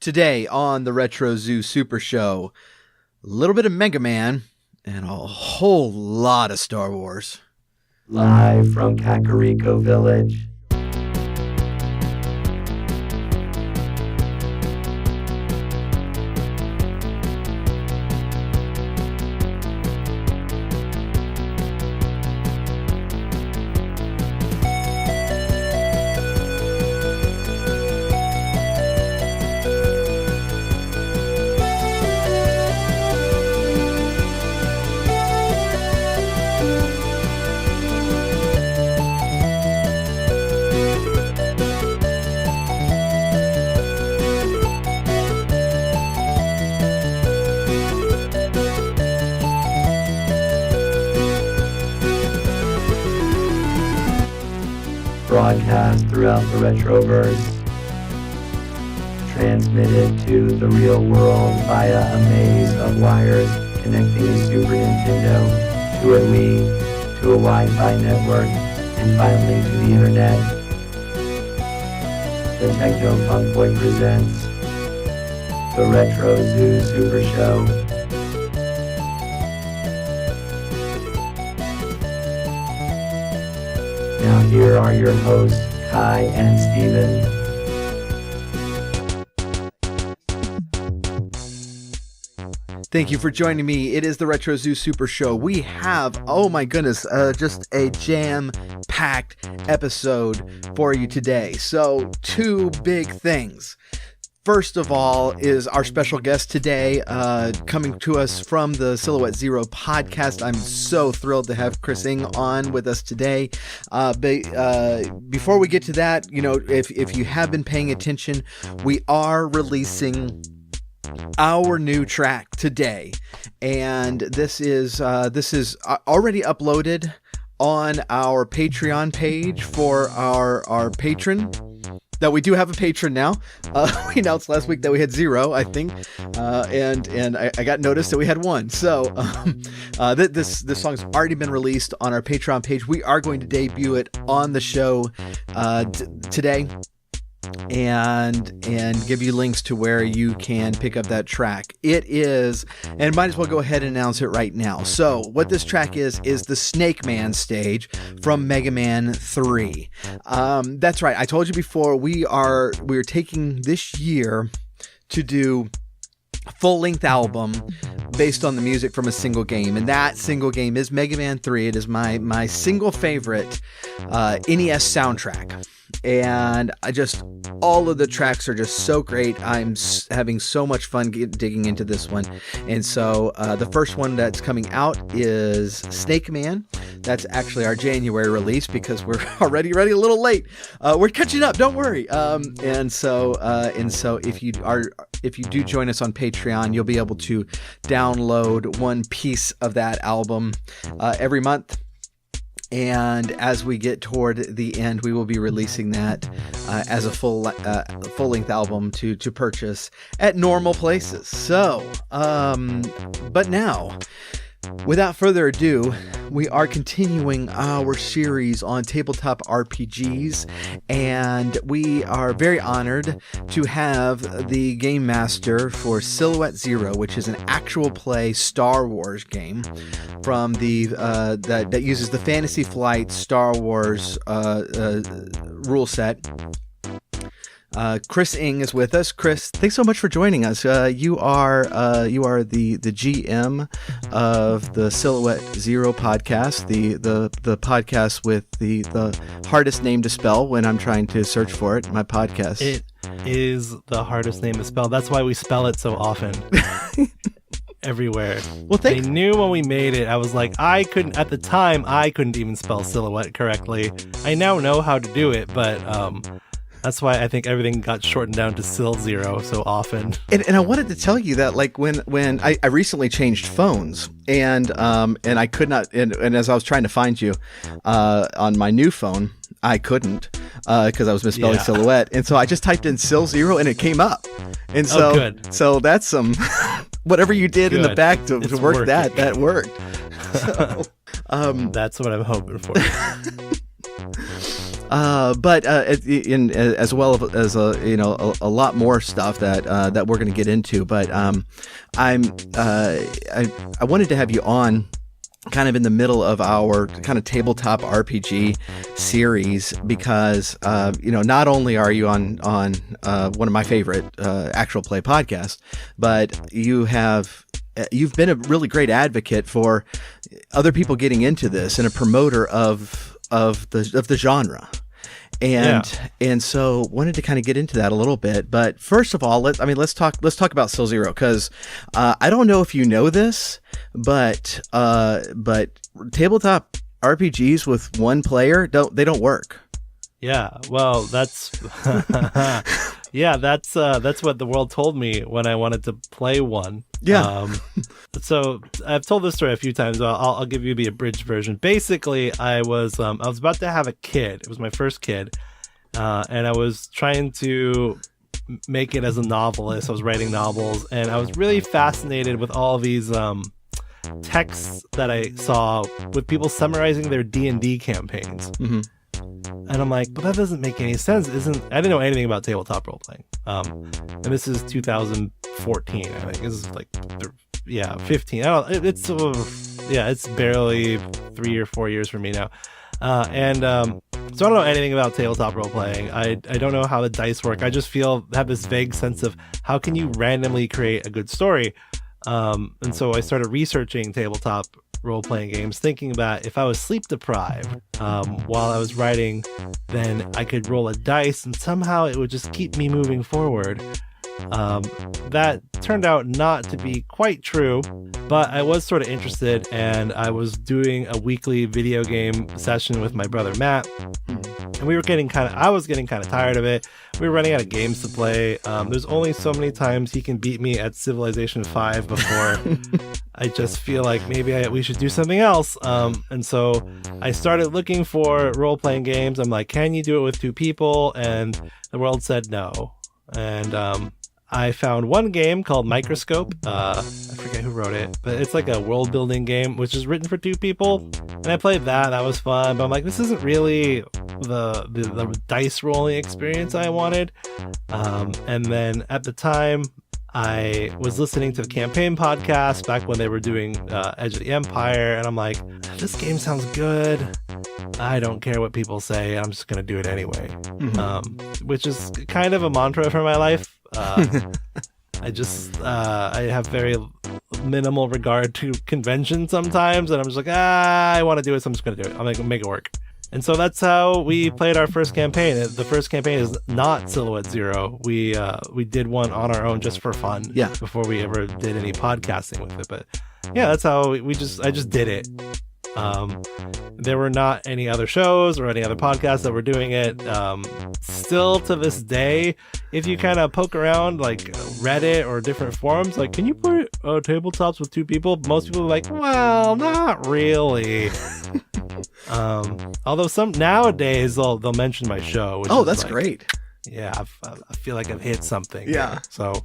Today on the Retro Zoo Super Show, a little bit of Mega Man and a whole lot of Star Wars. Live from Kakariko Village. Broadcast throughout the Retroverse. Transmitted to the real world via a maze of wires connecting a Super Nintendo to a Wii, to a Wi-Fi network, and finally to the Internet. The Techno Funk Boy presents the Retro Zoo Super Show. Now here are your hosts, Kai and Steven. Thank you for joining me. It is the Retro Zoo Super Show. We have, oh my goodness, just a jam-packed episode for you today. So, two big things. First of all is our special guest today, coming to us from the Silhouette Zero podcast. I'm so thrilled to have Chris Ng on with us today. Before we get to that, you know, if you have been paying attention, we are releasing our new track today, and this is already uploaded on our Patreon page for our patron. That we do have a patron now. We announced last week that we had 0, I think, and I got notice that we had 1. So this song's already been released on our Patreon page. We are going to debut it on the show today, and give you links to where you can pick up that track. It is, and might as well go ahead and announce it right now. So what this track is the Snake Man stage from Mega Man 3. That's right, I told you before, we're taking this year to do a full-length album based on the music from a single game, and that single game is Mega Man 3. It is my single favorite NES soundtrack. And all of the tracks are just so great. I'm having so much fun digging into this one. And so the first one that's coming out is Snake Man. That's actually our January release because we're already a little late. We're catching up, don't worry. And so if you do join us on Patreon, you'll be able to download one piece of that album every month. And as we get toward the end, we will be releasing that as a full-length album to purchase at normal places. So, but now, without further ado, we are continuing our series on tabletop RPGs, and we are very honored to have the game master for Silhouette Zero, which is an actual play Star Wars game from the that uses the Fantasy Flight Star Wars rule set. Chris Ng is with us. Chris, thanks so much for joining us. You are the GM of the Silhouette Zero podcast, the podcast with the hardest name to spell when I'm trying to search for it. My podcast. It is the hardest name to spell. That's why we spell it so often. Everywhere. Well, they knew when we made it. I was like, I couldn't even spell silhouette correctly. I now know how to do it, but that's why I think everything got shortened down to Sil Zero so often. And I wanted to tell you that, like, when I recently changed phones, and I could not, and as I was trying to find you on my new phone, I couldn't because I was misspelling silhouette, and so I just typed in Sil Zero and it came up. And so, good. So that's some whatever you did in the back to work working. that worked. So, that's what I'm hoping for. But as well as a lot more stuff that we're going to get into. But I wanted to have you on kind of in the middle of our kind of tabletop RPG series because not only are you on one of my favorite actual play podcasts, but you've been a really great advocate for other people getting into this and a promoter of the genre. And so wanted to kind of get into that a little bit, but first of all, let's talk about Still Zero, because I don't know if you know this, but tabletop RPGs with one player don't work. Yeah, well, that's that's what the world told me when I wanted to play one. Yeah. So I've told this story a few times. I'll give you the abridged version. Basically, I was about to have a kid. It was my first kid, and I was trying to make it as a novelist. I was writing novels, and I was really fascinated with all these texts that I saw with people summarizing their D&D campaigns. Mm-hmm. And I'm like, but that doesn't make any sense. I didn't know anything about tabletop role playing. And this is 2014, I think. This is like, 15. It's barely 3 or 4 years for me now. So I don't know anything about tabletop role playing. I don't know how the dice work. I just have this vague sense of how can you randomly create a good story. And so I started researching tabletop role-playing games, thinking that if I was sleep deprived while I was writing, then I could roll a dice and somehow it would just keep me moving forward. That turned out not to be quite true, but I was sort of interested, and I was doing a weekly video game session with my brother Matt, and I was getting kind of tired of it. We were running out of games to play. There's only so many times he can beat me at Civilization 5 before I just feel like maybe we should do something else. And so I started looking for role-playing games. I'm like, can you do it with 2 people? And the world said no. And I found one game called Microscope. I forget who wrote it, but it's like a world-building game, which is written for 2 people. And I played that. That was fun. But I'm like, this isn't really the dice rolling experience I wanted. And then at the time, I was listening to the Campaign podcast back when they were doing Edge of the Empire, and I'm like, this game sounds good. I don't care what people say. I'm just going to do it anyway. Mm-hmm. Which is kind of a mantra for my life. I have very minimal regard to convention sometimes, and I'm just like, I want to do it, so I'm just going to do it. I'm going to make it work. And so that's how we played our first campaign. The first campaign is not Silhouette Zero. We did one on our own just for fun. Yeah. Before we ever did any podcasting with it. But yeah, that's how I just did it. There were not any other shows or any other podcasts that were doing it. Still to this day, if you kind of poke around like Reddit or different forums, like, can you play tabletops with 2 people? Most people are like, well, not really. Although some nowadays they'll mention my show. Which that's like, great. Yeah, I feel like I've hit something. Yeah. There. So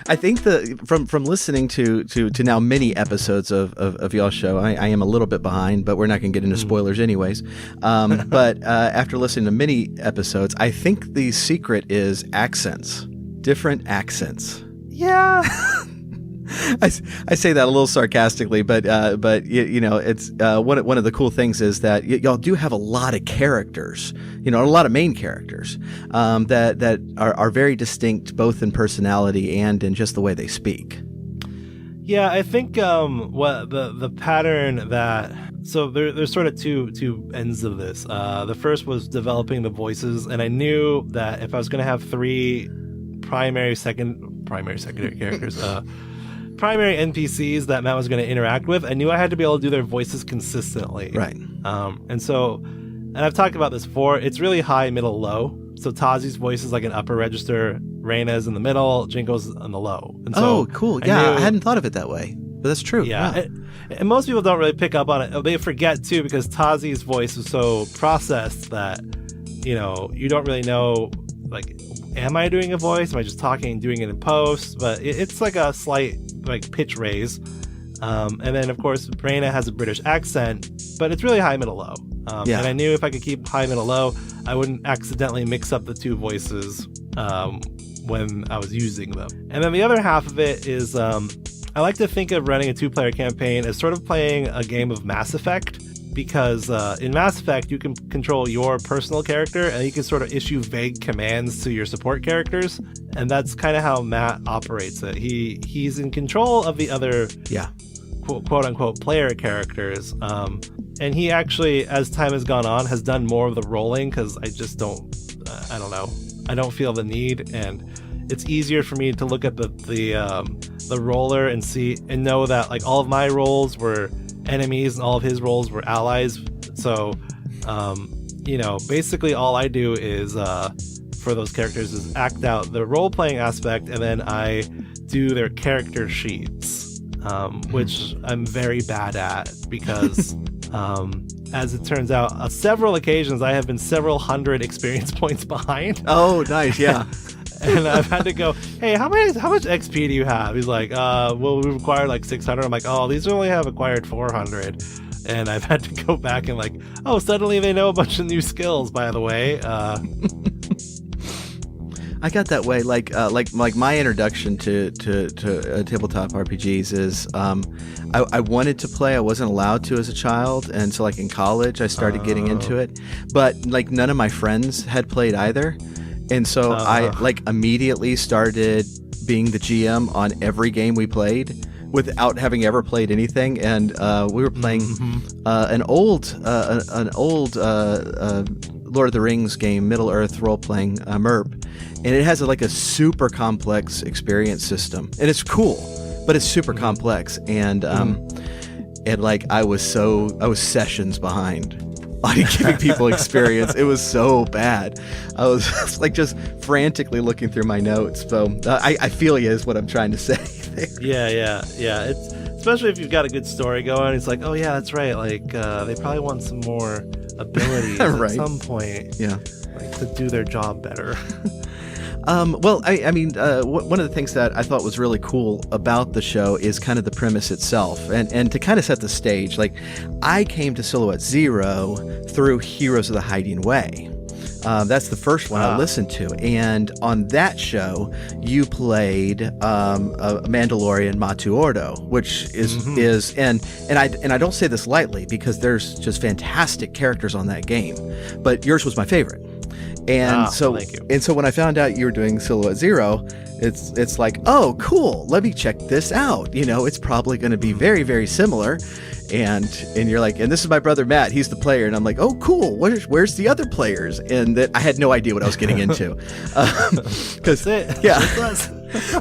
I think from listening to now many episodes of y'all's show, I am a little bit behind, but we're not going to get into spoilers anyways. But after listening to many episodes, I think the secret is accents, different accents. Yeah. I say that a little sarcastically, but it's one of the cool things is that y'all do have a lot of characters, a lot of main characters that are very distinct both in personality and in just the way they speak. Yeah, I think what the pattern that so there's sort of two ends of this. The first was developing the voices, and I knew that if I was going to have 3 primary secondary characters. Primary NPCs that Matt was going to interact with, I knew I had to be able to do their voices consistently. Right. And I've talked about this before, it's really high, middle, low. So Tazi's voice is like an upper register, Reyna's in the middle, Jingo's on the low. And so cool. I hadn't thought of it that way, but that's true. Yeah. Wow. And most people don't really pick up on it. They forget too, because Tazi's voice is so processed that, you don't really know, like, am I doing a voice? Am I just talking and doing it in post? But it's like a slight pitch raise. And then, of course, Reyna has a British accent, but it's really high, middle, low. And I knew if I could keep high, middle, low, I wouldn't accidentally mix up the two voices when I was using them. And then the other half of it is I like to think of running a 2-player campaign as sort of playing a game of Mass Effect, because in Mass Effect you can control your personal character and you can sort of issue vague commands to your support characters, and that's kind of how Matt operates it. He's in control of the other quote unquote player characters, and he actually, as time has gone on, has done more of the rolling, because I just don't I don't feel the need, and it's easier for me to look at the roller and see and know that like all of my roles were enemies and all of his roles were allies. So basically all I do is for those characters is act out the role-playing aspect, and then I do their character sheets, which I'm very bad at, because as it turns out, on several occasions I have been several hundred experience points behind. Oh, nice, yeah. And I've had to go, hey, how much XP do you have? He's like, well, we require like 600. I'm like, oh, these only have acquired 400. And I've had to go back and like, oh, suddenly they know a bunch of new skills, by the way. I got that way. Like my introduction to tabletop RPGs is I wanted to play. I wasn't allowed to as a child, and so like in college I started getting into it. But like none of my friends had played either. And so I like immediately started being the GM on every game we played without having ever played anything. And we were playing an old Lord of the Rings game, Middle Earth role-playing MERP. And it has like a super complex experience system. And it's cool, but it's super complex. And like I was sessions behind on giving people experience. It was so bad. I was like just frantically looking through my notes. So I feel you is what I'm trying to say there. Yeah. It's especially if you've got a good story going. It's like, oh yeah, that's right. Like they probably want some more abilities right. at some point. Yeah, like to do their job better. Well, I mean, one of the things that I thought was really cool about the show is kind of the premise itself. And to kind of set the stage, like, I came to Silhouette Zero through Heroes of the Hiding Way. That's the first one I listened to. And on that show, you played a Mandalorian Matu Ordo, which is and I don't say this lightly, because there's just fantastic characters on that game. But yours was my favorite. And so when I found out you were doing Silhouette Zero, it's like, oh, cool, let me check this out. You know, it's probably going to be very, very similar. And you're like, and this is my brother Matt, he's the player. And I'm like, oh, cool, where's the other players? And that I had no idea what I was getting into. That's it. Yeah.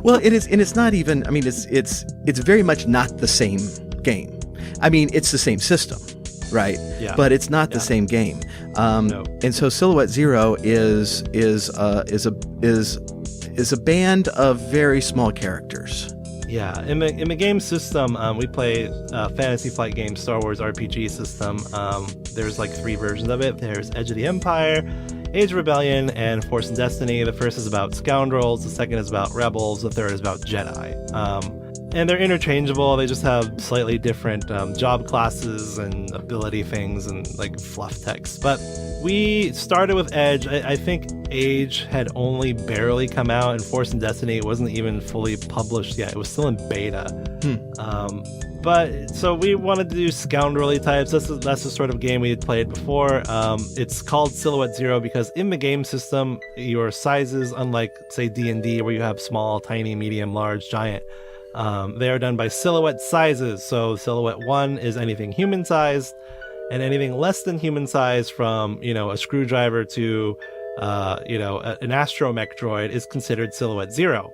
Well, it is, and it's not even. I mean, it's very much not the same game. I mean, it's the same system. Right, yeah. But it's not the same game, No. And so Silhouette Zero is a band of very small characters. Yeah, in the game system, we play Fantasy Flight Games Star Wars RPG system. There's like 3 versions of it. There's Edge of the Empire, Age of Rebellion, and Force and Destiny. The first is about scoundrels, the second is about rebels, the third is about Jedi. And they're interchangeable. They just have slightly different job classes and ability things and like fluff text. But we started with Edge. I think Age had only barely come out, and Force and Destiny wasn't even fully published yet. It was still in beta. But so we wanted to do scoundrelly types. That's the sort of game we had played before. It's called Silhouette Zero because in the game system, your sizes, unlike say D&D where you have small, tiny, medium, large, giant, they are done by silhouette sizes. So silhouette 1 is anything human sized, and anything less than human size, from a screwdriver to an astromech droid, is considered silhouette 0.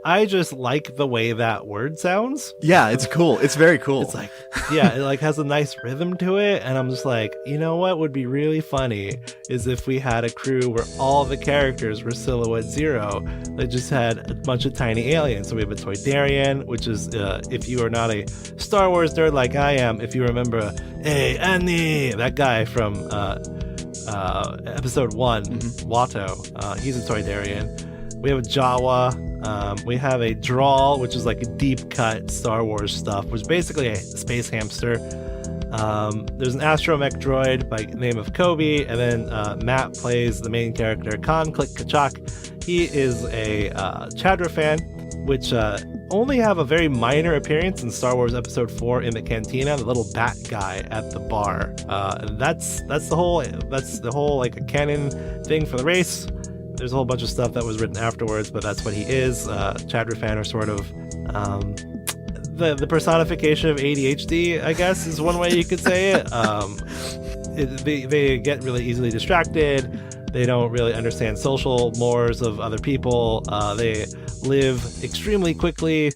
I just like the way that word sounds. Yeah, it's cool. It's very cool. It's like, yeah, it like has a nice rhythm to it, and I'm just like, what would be really funny is if we had a crew where all the characters were Silhouette Zero that just had a bunch of tiny aliens. So we have a Toydarian, which is, if you are not a Star Wars nerd like I am, if you remember, hey, Annie, that guy from episode 1, Watto, he's a Toydarian. We have a Jawa. We have a Drawl, which is like a deep cut Star Wars stuff, which is basically a space hamster. There's an astromech droid by the name of Kobe, and then Matt plays the main character, Khan Click Kachak. He is a Chadra fan, which only have a very minor appearance in Star Wars Episode 4 in the cantina, the little bat guy at the bar. And that's the whole like a canon thing for the race. There's a whole bunch of stuff that was written afterwards, but that's what he is. Chadra fan are sort of the personification of ADHD, I guess, is one way you could say it. They get really easily distracted. They don't really understand social mores of other people. They live extremely quickly.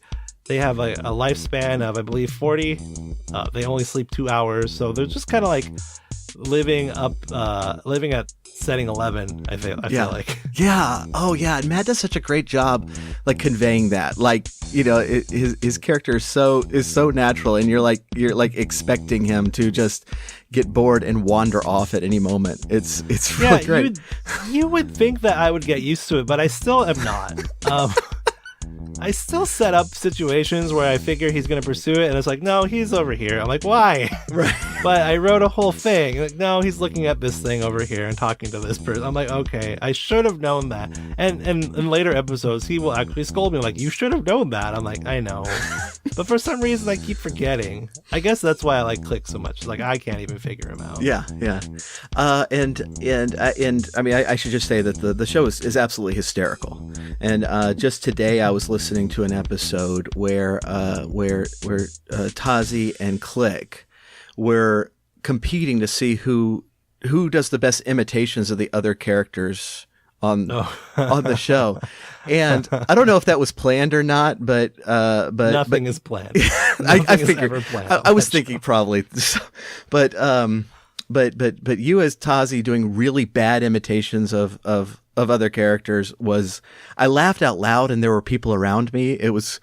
They have a lifespan of, I believe, 40. They only sleep 2 hours, so they're just kind of like living at setting 11. I feel like. Yeah. Oh yeah. And Matt does such a great job, like conveying that. Like, you know, his character is so natural, and you're like expecting him to just get bored and wander off at any moment. It's really great. You would think that I would get used to it, but I still am not. I still set up situations where I figure he's going to pursue it, and it's like, no, he's over here. I'm like, why? Right. But I wrote a whole thing. Like, no, he's looking at this thing over here and talking to this person. I'm like, okay, I should have known that. And in later episodes, he will actually scold me like, you should have known that. I'm like, I know. But for some reason, I keep forgetting. I guess that's why I like Click so much. Like, I can't even figure him out. Yeah. And I mean, I should just say that the show is absolutely hysterical. And just today, I was listening to an episode where Tazi and Click were competing to see who does the best imitations of the other characters on the show. And I don't know if that was planned or not, but nothing is planned. I figured. I was thinking probably, but you as Tazi doing really bad imitations of other characters I laughed out loud, and there were people around me. It was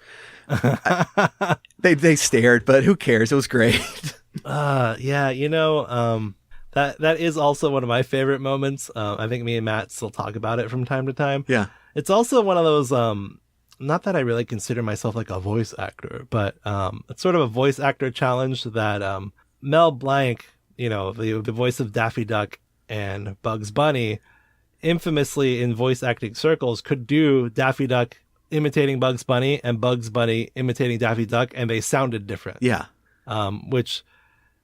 they stared, but who cares? It was great. Yeah, you know, that is also one of my favorite moments. I think me and Matt still talk about it from time to time. Yeah. It's also one of those, not that I really consider myself like a voice actor, but it's sort of a voice actor challenge that Mel Blanc, you know, the voice of Daffy Duck and Bugs Bunny, infamously in voice acting circles, could do Daffy Duck imitating Bugs Bunny and Bugs Bunny imitating Daffy Duck, and they sounded different. Yeah. Which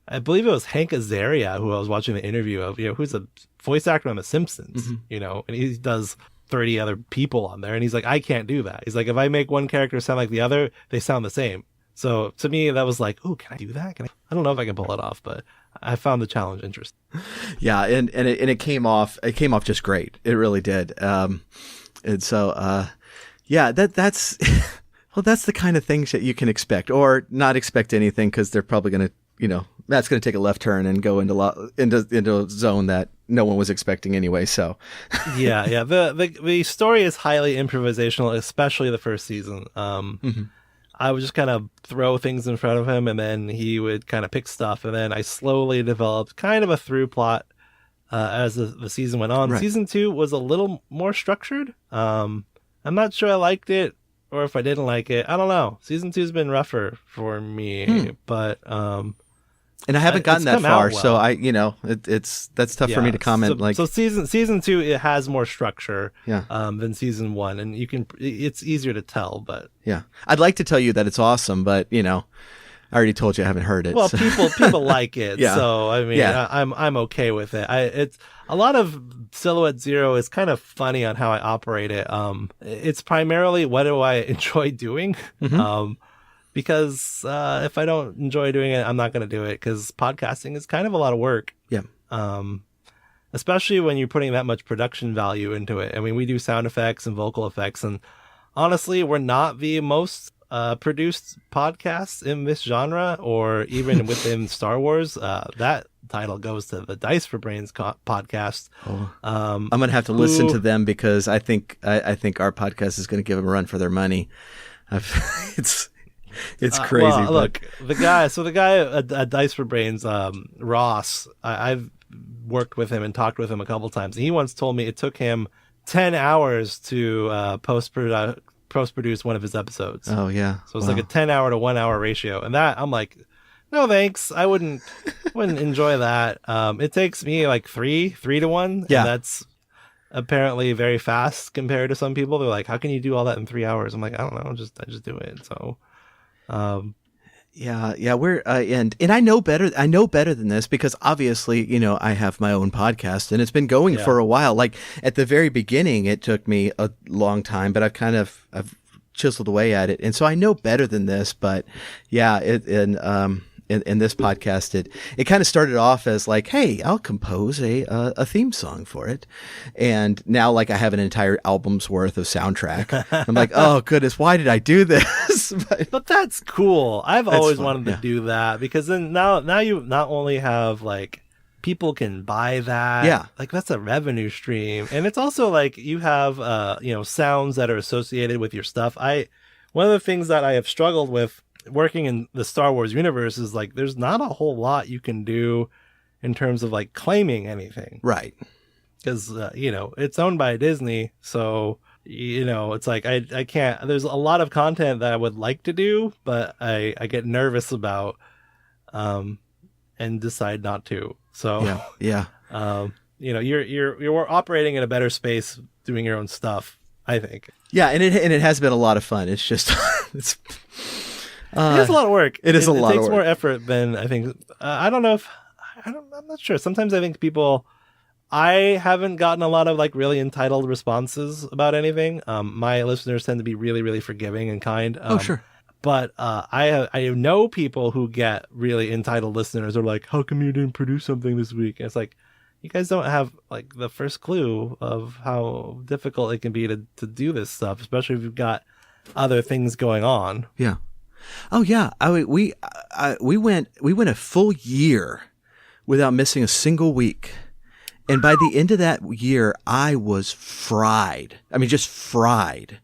I believe it was Hank Azaria who I was watching the interview of, you know, who's a voice actor on The Simpsons, Mm-hmm. you know, and he does 30 other people on there, and he's like, I can't do that. He's like, if I make one character sound like the other, they sound the same. So to me, that was like, oh, can I do that? I don't know if I can pull it off, but I found the challenge interesting. Yeah, and it came off just great. It really did. And so yeah, that's well, that's the kind of things that you can expect, or not expect anything, because they're probably going to, you know, Matt's going to take a left turn and go into a zone that no one was expecting anyway. So yeah. The story is highly improvisational, especially the first season. Mm-hmm. I would just kind of throw things in front of him, and then he would kind of pick stuff, and then I slowly developed kind of a through plot as the season went on. Right. Season 2 was a little more structured. I'm not sure I liked it, or if I didn't like it. I don't know. Season 2's been rougher for me, but and I haven't gotten that far, well. So that's tough for me to comment. So season 2, it has more structure, than season 1, and it's easier to tell. But yeah, I'd like to tell you that it's awesome, but you know, I already told you I haven't heard it. Well, so. people like it, yeah. So I mean, I'm okay with it. It's a lot of Silhouette Zero is kind of funny on how I operate it. It's primarily what do I enjoy doing. Mm-hmm. Because if I don't enjoy doing it, I'm not going to do it, because podcasting is kind of a lot of work. Yeah. Especially when you're putting that much production value into it. I mean, we do sound effects and vocal effects, and honestly, we're not the most produced podcasts in this genre, or even within Star Wars. That title goes to the Dice for Brains podcast. I'm going to have to listen to them, because I think our podcast is going to give them a run for their money. It's crazy. Well, look, the guy at Dice for Brains, Ross, I've worked with him and talked with him a couple times. He once told me it took him 10 hours to post-produce one of his episodes. Oh, yeah. So it's like a 10-hour to 1 hour ratio. And that, I'm like, no thanks. I wouldn't enjoy that. It takes me like three to one. Yeah. And that's apparently very fast compared to some people. They're like, how can you do all that in 3 hours? I'm like, I don't know. I just do it. So, Yeah, we're and I know better. I know better than this because obviously, I have my own podcast and it's been going for a while. Like at the very beginning, it took me a long time, but I've chiseled away at it, and so I know better than this. But yeah, in this podcast, it kind of started off as like, hey, I'll compose a theme song for it, and now like I have an entire album's worth of soundtrack. I'm like, oh goodness, why did I do this? But that's cool. I've always fun, wanted to do that because then now you not only have like people can buy that, Yeah. like that's a revenue stream, and it's also like you have sounds that are associated with your stuff. One of the things that I have struggled with working in the Star Wars universe is like there's not a whole lot you can do in terms of like claiming anything, Right. because it's owned by Disney, so it's like I can't. There's a lot of content that I would like to do, but I get nervous about and decide not to. So Yeah. you're operating in a better space doing your own stuff, I think. Yeah, and it has been a lot of fun. It's just it's It is a lot of work. It is a lot of It takes work. more effort than I think. I'm not sure. Sometimes I think I haven't gotten a lot of like really entitled responses about anything. My listeners tend to be really, really forgiving and kind. Sure. But I know people who get really entitled listeners are like, how come you didn't produce something this week? And it's like, you guys don't have like the first clue of how difficult it can be to do this stuff, especially if you've got other things going on. Yeah. Oh yeah. We went a full year without missing a single week. And by the end of that year, I was fried. I mean, just fried.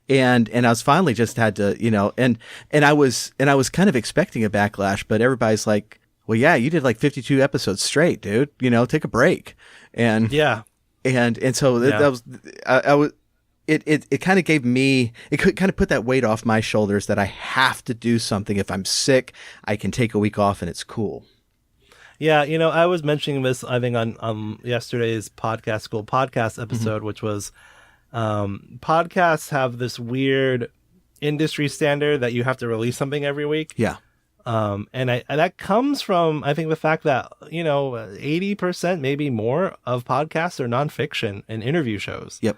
And I was finally just had to, and I was kind of expecting a backlash, but everybody's like, well, yeah, you did like 52 episodes straight, dude, take a break. And Yeah. and so that was, I was, it kind of gave me, it could kind of put that weight off my shoulders that I have to do something. If I'm sick, I can take a week off and it's cool. Yeah, I was mentioning this, I think, on yesterday's Podcast School podcast episode, which was podcasts have this weird industry standard that you have to release something every week. Yeah. And that comes from, I think, the fact that, 80%, maybe more, of podcasts are nonfiction and interview shows. Yep.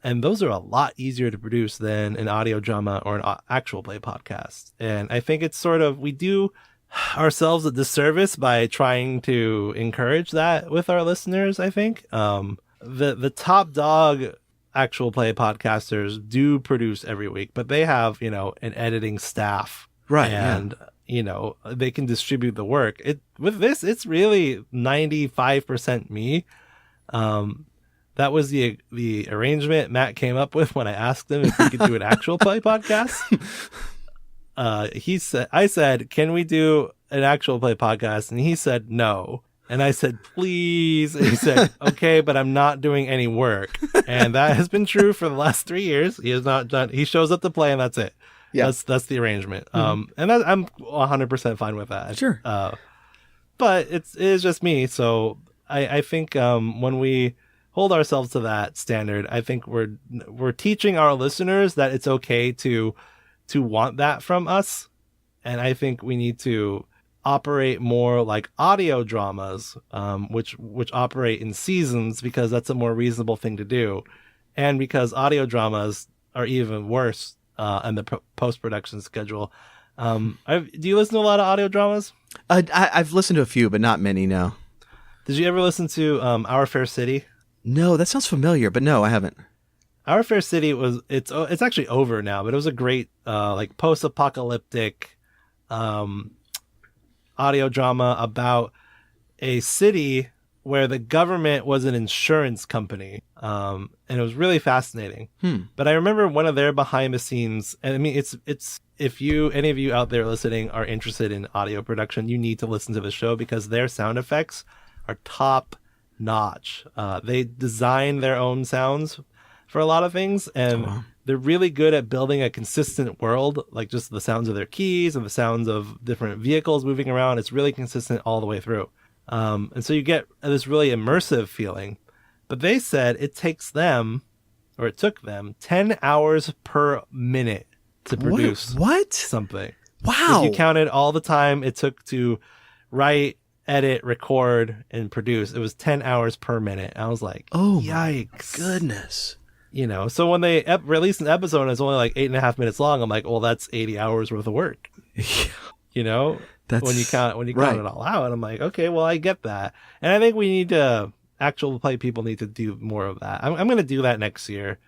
And those are a lot easier to produce than an audio drama or an actual play podcast. And I think it's sort of, we do ourselves a disservice by trying to encourage that with our listeners, I think. The top dog actual play podcasters do produce every week, but they have, an editing staff. Right. And, they can distribute the work. With this, it's really 95% me. That was the arrangement Matt came up with when I asked him if we could do an actual play podcast. I said, can we do an actual play podcast? And he said, no. And I said, please. And he said, okay, but I'm not doing any work. And that has been true for the last 3 years. He has not done, he shows up to play and that's it. Yeah. That's the arrangement. And I'm 100% fine with that. Sure. But it is just me. So I think when we hold ourselves to that standard, I think we're teaching our listeners that it's okay to want that from us. And I think we need to operate more like audio dramas, which operate in seasons, because that's a more reasonable thing to do. And because audio dramas are even worse in the post-production schedule. Do you listen to a lot of audio dramas? I've listened to a few, but not many, no. Did you ever listen to Our Fair City? No, that sounds familiar, but no, I haven't. Our Fair City it's actually over now, but it was a great like post-apocalyptic audio drama about a city where the government was an insurance company, and it was really fascinating. But I remember one of their behind the scenes, and I mean, it's if any of you out there listening are interested in audio production, you need to listen to the show because their sound effects are top notch. They design their own sounds for a lot of things, and they're really good at building a consistent world, like just the sounds of their keys and the sounds of different vehicles moving around. It's really consistent all the way through. And so you get this really immersive feeling. But they said it took them 10 hours per minute to produce something. Wow. If you counted all the time it took to write, edit, record, and produce, it was 10 hours per minute. I was like, oh, yikes. Goodness. So when they release an episode and it's only like 8.5 minutes long, I'm like, well, that's 80 hours worth of work. That's when you count it all out. And I'm like, okay, well, I get that. And I think we need to actual play people need to do more of that. I'm going to do that next year.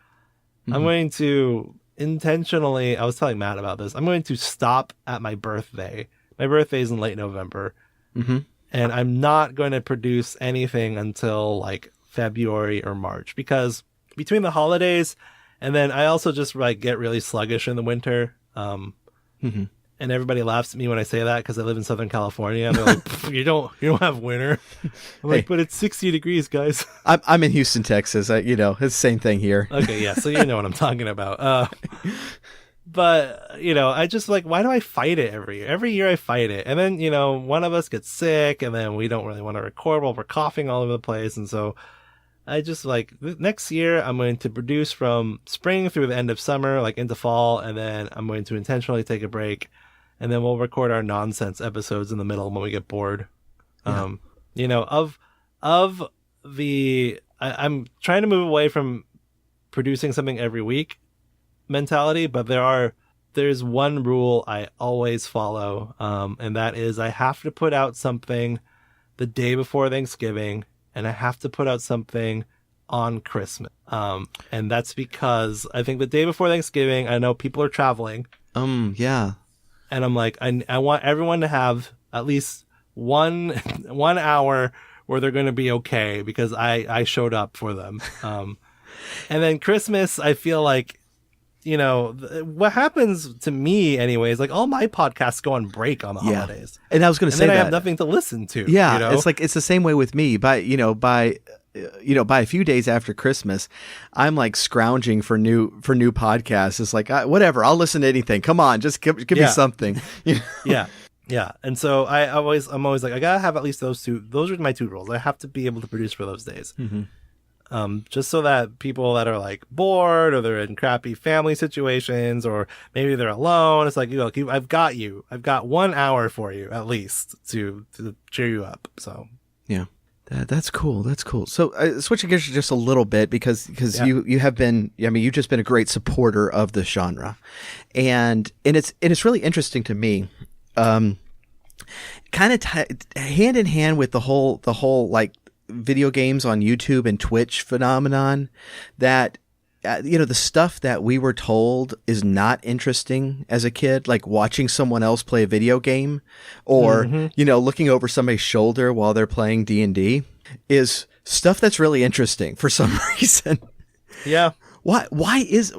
Mm-hmm. I'm going to intentionally, I was telling Matt about this, I'm going to stop at my birthday. My birthday is in late November. Mm-hmm. And I'm not going to produce anything until like February or March, because between the holidays and then I also just like get really sluggish in the winter. Mm-hmm. And everybody laughs at me when I say that because I live in Southern California. And they're like, you don't have winter. I'm like, but it's 60 degrees, guys. I'm in Houston, Texas. It's the same thing here. Okay, yeah. So you know what I'm talking about. But, I just like, why do I fight it every year? Every year I fight it. And then, one of us gets sick and then we don't really want to record while we're coughing all over the place. And so I just like next year I'm going to produce from spring through the end of summer, like into fall. And then I'm going to intentionally take a break. And then we'll record our nonsense episodes in the middle when we get bored. Yeah. I'm trying to move away from producing something every week mentality, but there's one rule I always follow. And that is I have to put out something the day before Thanksgiving and I have to put out something on Christmas. And that's because I think the day before Thanksgiving, I know people are traveling. Yeah. And I'm like, I want everyone to have at least one hour where they're going to be okay because I showed up for them. And then Christmas, I feel like, what happens to me anyways, like all my podcasts go on break on the holidays. And I was going to say then that I have nothing to listen to. Yeah. It's like, it's the same way with me. By a few days after Christmas, I'm like scrounging for new podcasts. It's like, whatever, I'll listen to anything. Come on, just give me something. Yeah. Yeah. And so I'm always like, I gotta have at least those two. Those are my two rules. I have to be able to produce for those days. Mm-hmm. Just so that people that are like bored or they're in crappy family situations or maybe they're alone, it's like, I've got you. I've got 1 hour for you at least to cheer you up. So yeah. That's cool. That's cool. So switching gears just a little bit because you have been, you've just been a great supporter of the genre, and it's really interesting to me, kind of hand in hand with the whole like video games on YouTube and Twitch phenomenon that. The stuff that we were told is not interesting as a kid, like watching someone else play a video game or, looking over somebody's shoulder while they're playing D&D is stuff that's really interesting for some reason. Yeah. What is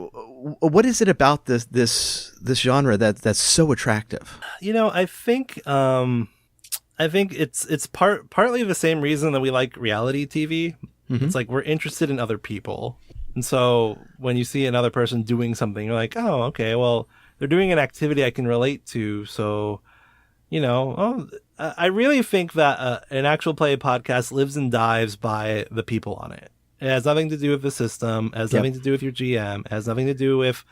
it about this genre that's so attractive? I think it's partly the same reason that we like reality TV. Mm-hmm. It's like we're interested in other people. And so when you see another person doing something, you're like, oh, okay, well, they're doing an activity I can relate to. So, I really think that an actual play podcast lives and dies by the people on it. It has nothing to do with the system. It has nothing to do with your GM. It has nothing to do with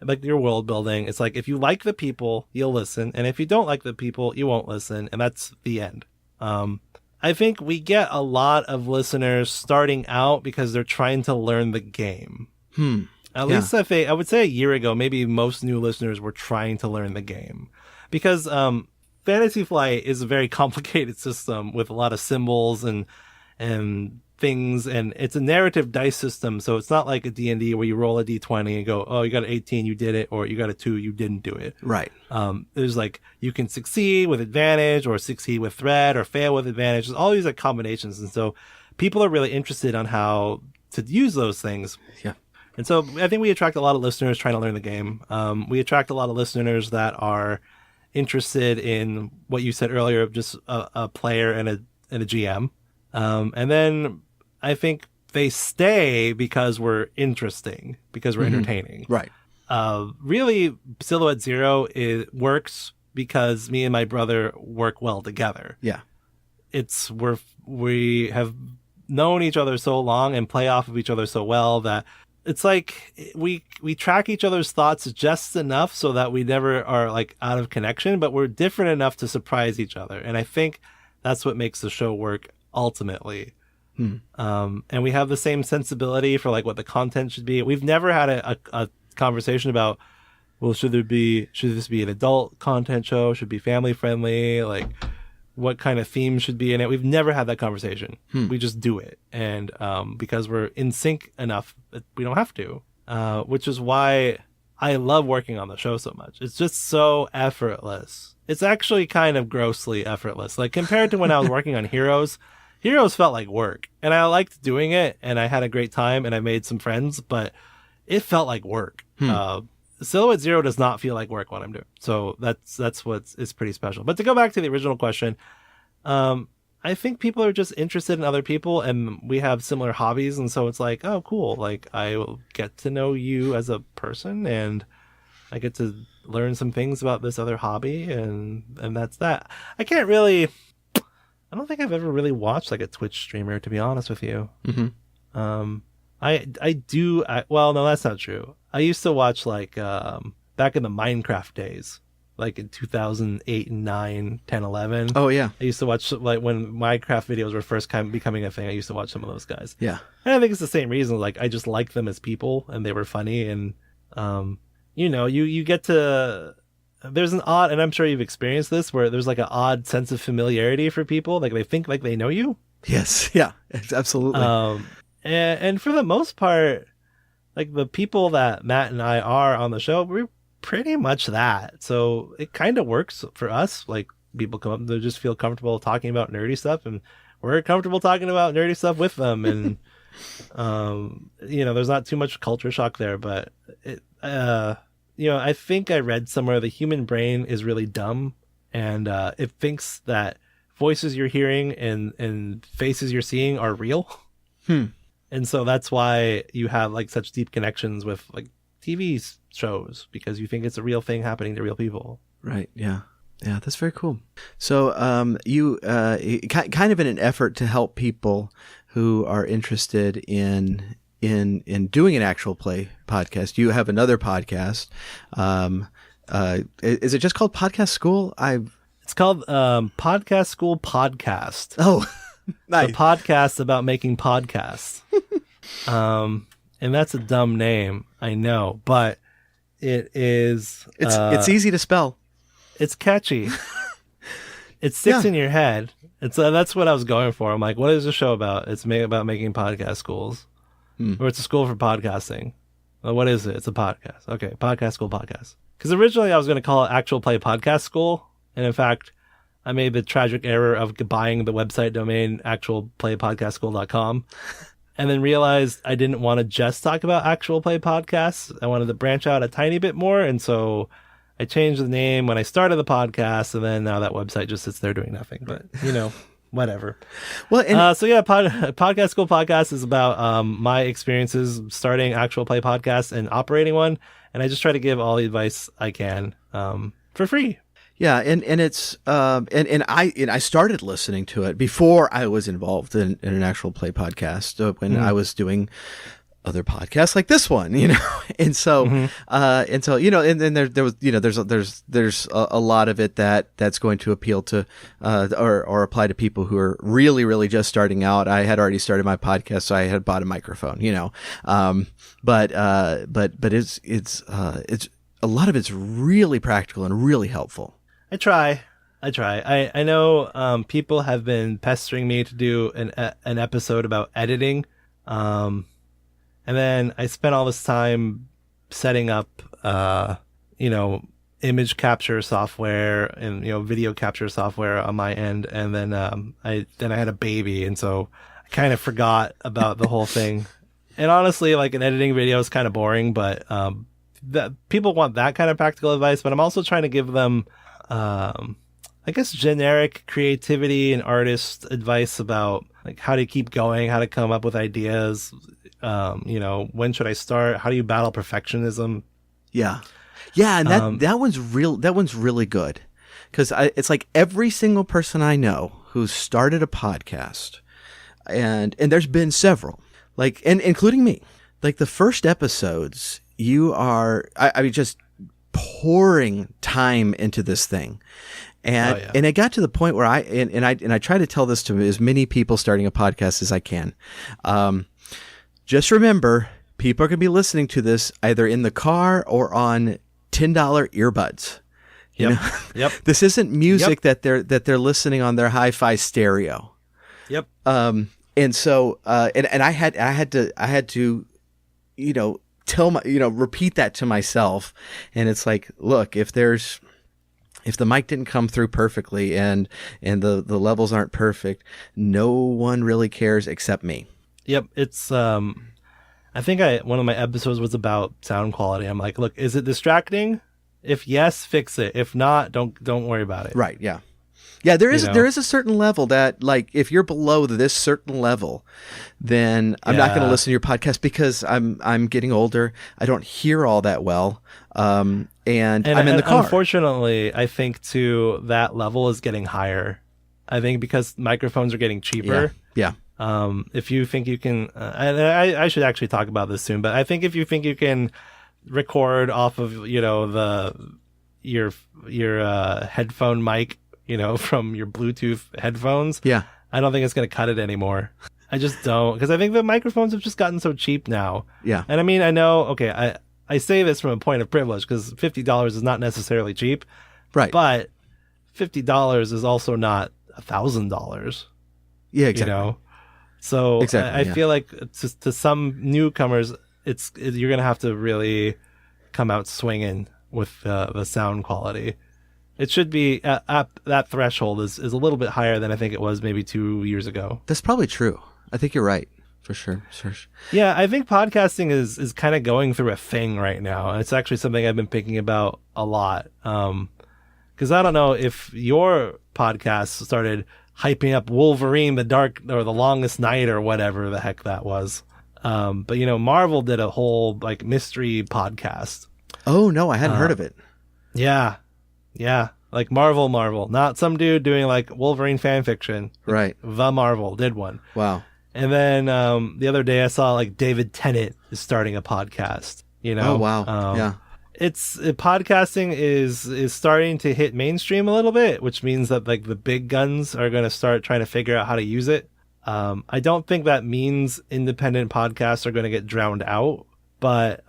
like your world building. It's like if you like the people, you'll listen. And if you don't like the people, you won't listen. And that's the end. I think we get a lot of listeners starting out because they're trying to learn the game. At least I would say a year ago, maybe most new listeners were trying to learn the game because Fantasy Flight is a very complicated system with a lot of symbols and things, and it's a narrative dice system, so it's not like a D&D where you roll a d20 and go, oh, you got an 18, you did it, or you got a 2, you didn't do it. Right. There's like, you can succeed with advantage or succeed with threat or fail with advantage. There's all these like combinations, and so people are really interested on how to use those things. Yeah. And so I think we attract a lot of listeners trying to learn the game. We attract a lot of listeners that are interested in what you said earlier of just a player and a GM. And then I think they stay because we're interesting, because we're entertaining. Right. Really, Silhouette Zero works because me and my brother work well together. Yeah. We have known each other so long and play off of each other so well that it's like we track each other's thoughts just enough so that we never are like out of connection, but we're different enough to surprise each other. And I think that's what makes the show work ultimately. And we have the same sensibility for like what the content should be. We've never had a conversation about, well, should this be an adult content show? Should it be family friendly? Like, what kind of themes should be in it? We've never had that conversation. We just do it. And because we're in sync enough, we don't have to, which is why I love working on the show so much. It's just so effortless. It's actually kind of grossly effortless. Like compared to when I was working on Heroes felt like work, and I liked doing it, and I had a great time, and I made some friends, but it felt like work. Silhouette Zero does not feel like work when I'm doing. So that's what's pretty special. But to go back to the original question, I think people are just interested in other people, and we have similar hobbies, and so it's like, oh, cool. Like I will get to know you as a person, and I get to learn some things about this other hobby, and that's that. I don't think I've ever really watched like a Twitch streamer, to be honest with you. Well, no, that's not true. I used to watch like back in the Minecraft days, like in 2008 and 9, 10, 11. Oh yeah. I used to watch like when Minecraft videos were first becoming a thing. I used to watch some of those guys. Yeah. And I think it's the same reason. Like I just liked them as people, and they were funny, and you get to. There's an odd, and I'm sure you've experienced this, where there's like an odd sense of familiarity for people. Like they think like they know you. Yes. Yeah. Absolutely. And for the most part, like the people that Matt and I are on the show, we're pretty much that. So it kind of works for us. Like people come up and they just feel comfortable talking about nerdy stuff, and we're comfortable talking about nerdy stuff with them. And, there's not too much culture shock there, but I think I read somewhere the human brain is really dumb, and it thinks that voices you're hearing and faces you're seeing are real. And so that's why you have like such deep connections with like TV shows, because you think it's a real thing happening to real people. Right. Yeah. Yeah. That's very cool. So you kind of in an effort to help people who are interested in doing an actual play podcast, you have another podcast. Is it just called Podcast School? It's called Podcast School Podcast. Oh, nice. The podcast about making podcasts. And that's a dumb name, I know, but it is. It's easy to spell. It's catchy. It sticks in your head. That's what I was going for. I'm like, what is the show about? It's about making podcast schools. Or it's a school for podcasting. Well, what is it? It's a podcast. Okay, Podcast School Podcast. Because originally I was going to call it Actual Play Podcast School. And in fact, I made the tragic error of buying the website domain actualplaypodcastschool.com. And then realized I didn't want to just talk about actual play podcasts. I wanted to branch out a tiny bit more. And so I changed the name when I started the podcast. And then now that website just sits there doing nothing. But, whatever. Well, Podcast School Podcast is about my experiences starting actual play podcasts and operating one, and I just try to give all the advice I can for free. Yeah, and it's and I started listening to it before I was involved in an actual play podcast when I was doing other podcasts like this one, and so and then there was there's a lot of it that's going to appeal to or apply to people who are really just starting out. I had already started my podcast, so I had bought a microphone, but it's a lot of it's really practical and really helpful. I try. I know people have been pestering me to do an episode about editing. And then I spent all this time setting up, image capture software and, video capture software on my end. And then I had a baby. And so I kind of forgot about the whole thing. And honestly, like an editing video is kind of boring, but that people want that kind of practical advice. But I'm also trying to give them, I guess, generic creativity and artist advice about like how to keep going, how to come up with ideas. When should I start? How do you battle perfectionism? Yeah. Yeah. And that one's real. That one's really good. Cause it's like every single person I know who's started a podcast, and there's been several, like, and including me, like the first episodes, you are, I mean, just pouring time into this thing. And, and it got to the point where I try to tell this to as many people starting a podcast as I can. Just remember, people are going to be listening to this either in the car or on $10 earbuds. You know? Yep. This isn't music that they're listening on their hi-fi stereo. Yep. And so, and I had to, repeat that to myself. And it's like, look, if the mic didn't come through perfectly and the levels aren't perfect, no one really cares except me. Yep. It's, I think one of my episodes was about sound quality. I'm like, look, is it distracting? If yes, fix it. If not, don't worry about it. Right. Yeah. Yeah. There is a certain level that, like, if you're below this certain level, then I'm not going to listen to your podcast because I'm getting older. I don't hear all that well. And I'm in the car. Unfortunately, I think too, that level is getting higher. I think because microphones are getting cheaper. Yeah. If you think you can, and I should actually talk about this soon, but I think if you think you can record off of, your headphone mic, from your Bluetooth headphones. Yeah. I don't think it's going to cut it anymore. I just don't, because I think the microphones have just gotten so cheap now. Yeah. And I mean, I know, okay, I say this from a point of privilege because $50 is not necessarily cheap. Right. But $50 is also not $1,000. Yeah, exactly. So exactly, I feel like to some newcomers, you're going to have to really come out swinging with the sound quality. It should be at that threshold is a little bit higher than I think it was maybe 2 years ago. That's probably true. I think you're right. For sure. Yeah, I think podcasting is kind of going through a thing right now. It's actually something I've been thinking about a lot. Because I don't know if your podcast started hyping up Wolverine, the Longest Night or whatever the heck that was. But Marvel did a whole like mystery podcast. Oh no, I hadn't heard of it. Yeah. Like Marvel, not some dude doing like Wolverine fan fiction. Right. The Marvel did one. Wow. And then the other day I saw like David Tennant is starting a podcast. Oh wow. Yeah. Podcasting is starting to hit mainstream a little bit, which means that like the big guns are going to start trying to figure out how to use it. I don't think that means independent podcasts are going to get drowned out, but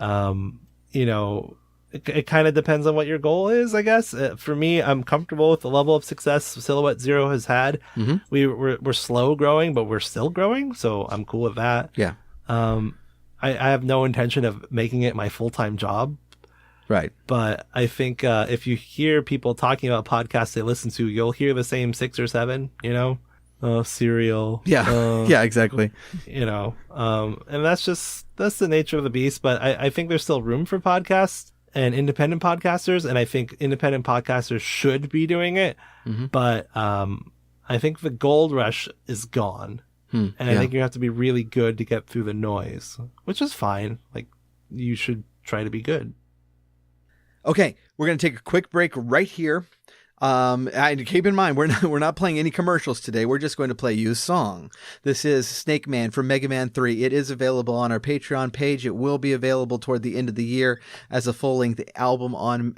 it kind of depends on what your goal is, I guess. For me, I'm comfortable with the level of success Silhouette Zero has had. Mm-hmm. We're slow growing, but we're still growing, so I'm cool with that. Yeah. I have no intention of making it my full-time job. Right. But I think if you hear people talking about podcasts they listen to, you'll hear the same 6 or 7, Serial. Yeah. Yeah, exactly. And that's the nature of the beast. But I think there's still room for podcasts and independent podcasters. And I think independent podcasters should be doing it. Mm-hmm. But I think the gold rush is gone. And I think you have to be really good to get through the noise, which is fine. Like, you should try to be good. Okay, we're going to take a quick break right here. And keep in mind, we're not playing any commercials today. We're just going to play you a song. This is Snake Man from Mega Man 3. It is available on our Patreon page. It will be available toward the end of the year as a full-length album on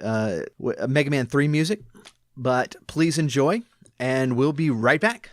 Mega Man 3 music. But please enjoy, and we'll be right back.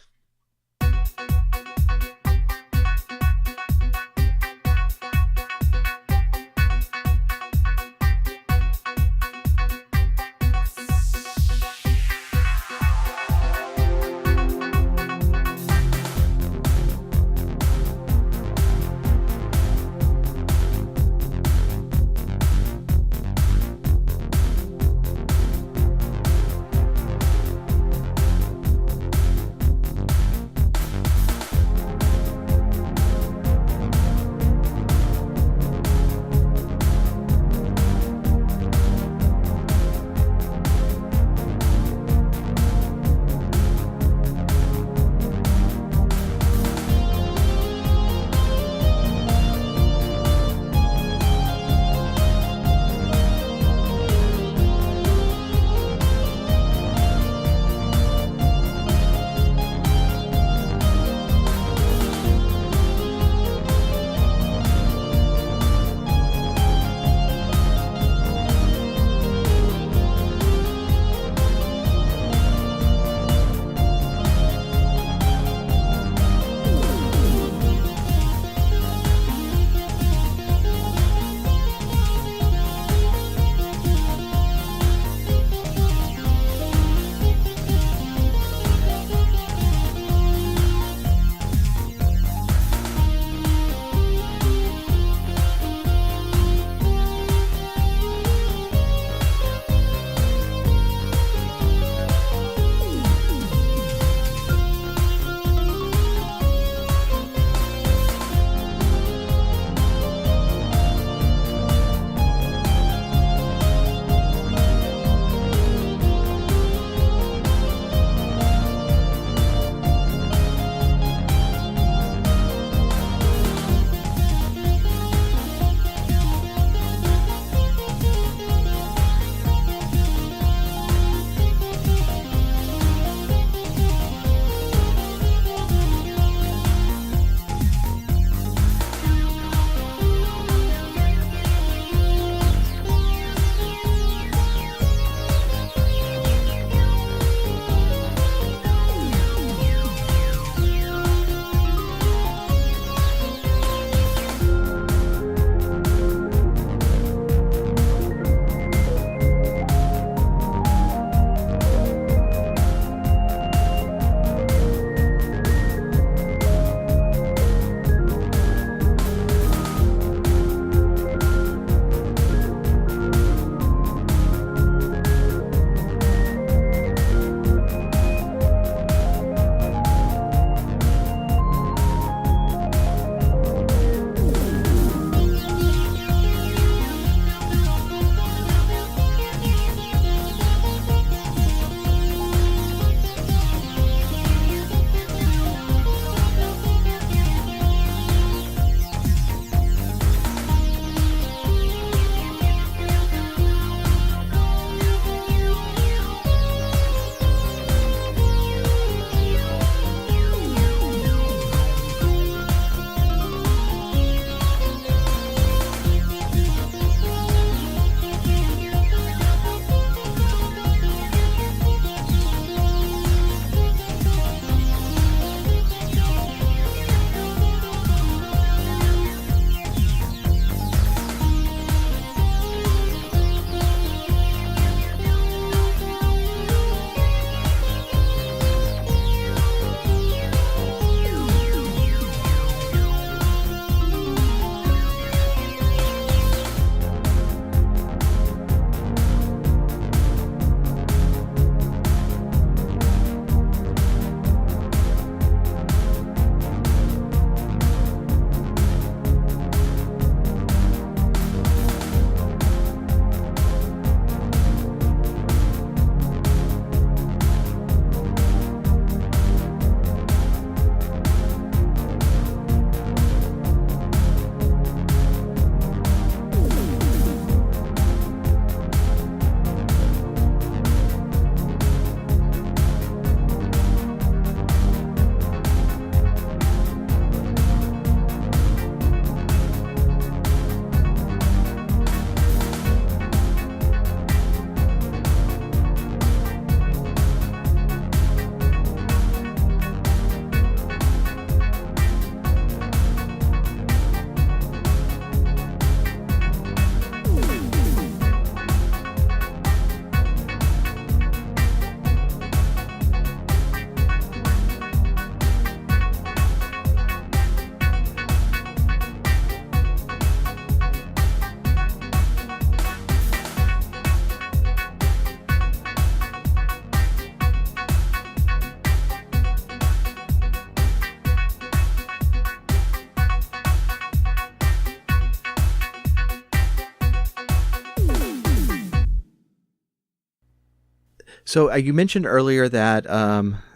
So you mentioned earlier that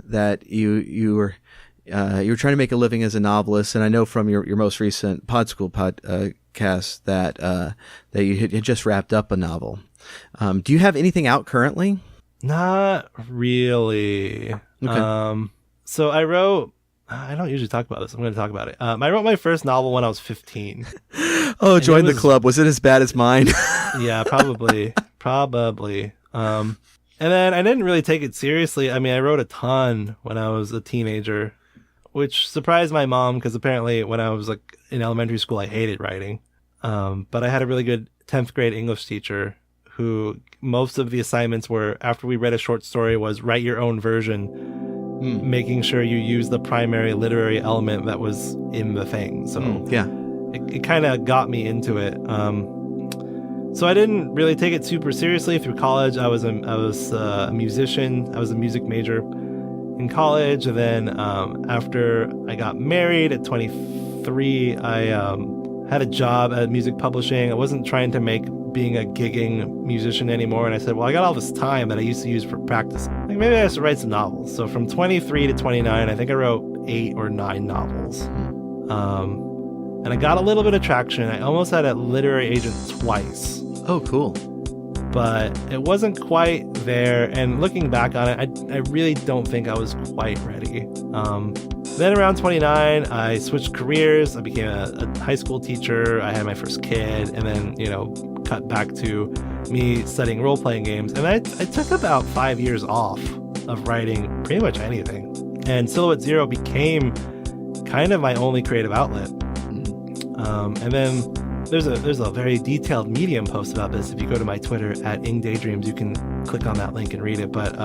that you were trying to make a living as a novelist, and I know from your most recent Pod School podcast that that you had just wrapped up a novel. Do you have anything out currently? Not really. Okay. So I wrote. I don't usually talk about this. I'm going to talk about it. I wrote my first novel when I was 15. Oh, join the club. Was it as bad as mine? Yeah, probably. And then I didn't really take it seriously. I mean, I wrote a ton when I was a teenager, which surprised my mom because apparently when I was like in elementary school, I hated writing. But I had a really good 10th grade English teacher who most of the assignments were, after we read a short story, was write your own version, making sure you use the primary literary element that was in the thing. So yeah, it kind of got me into it. So I didn't really take it super seriously through college. I was a musician. I was a music major in college. And then after I got married at 23, I had a job at music publishing. I wasn't trying to make being a gigging musician anymore. And I said, well, I got all this time that I used to use for practice. Like maybe I should write some novels. So from 23 to 29, I think I wrote 8 or 9 novels. And I got a little bit of traction. I almost had a literary agent twice. Oh, cool. But it wasn't quite there. And looking back on it, I really don't think I was quite ready. Then around 29, I switched careers. I became a high school teacher. I had my first kid. And then, cut back to me studying role-playing games. And I took about 5 years off of writing pretty much anything. And Silhouette Zero became kind of my only creative outlet. And then there's a very detailed Medium post about this. If you go to my Twitter at ingdaydreams, you can click on that link and read it. But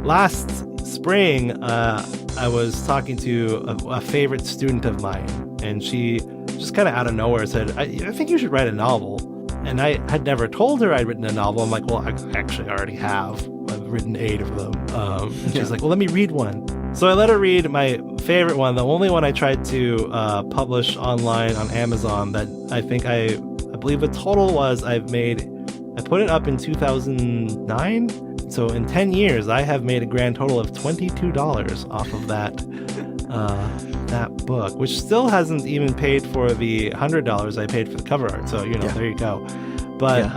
last spring, I was talking to a favorite student of mine, and she just kind of out of nowhere said, I think you should write a novel. And I had never told her I'd written a novel. I'm like, well, I actually already have. I've written 8 of them. And she's like, well, let me read one. So I let her read my favorite one, the only one I tried to publish online on Amazon that I believe the total was I put it up in 2009. So in 10 years, I have made a grand total of $22 off of that book, which still hasn't even paid for the $100 I paid for the cover art. So, there you go. But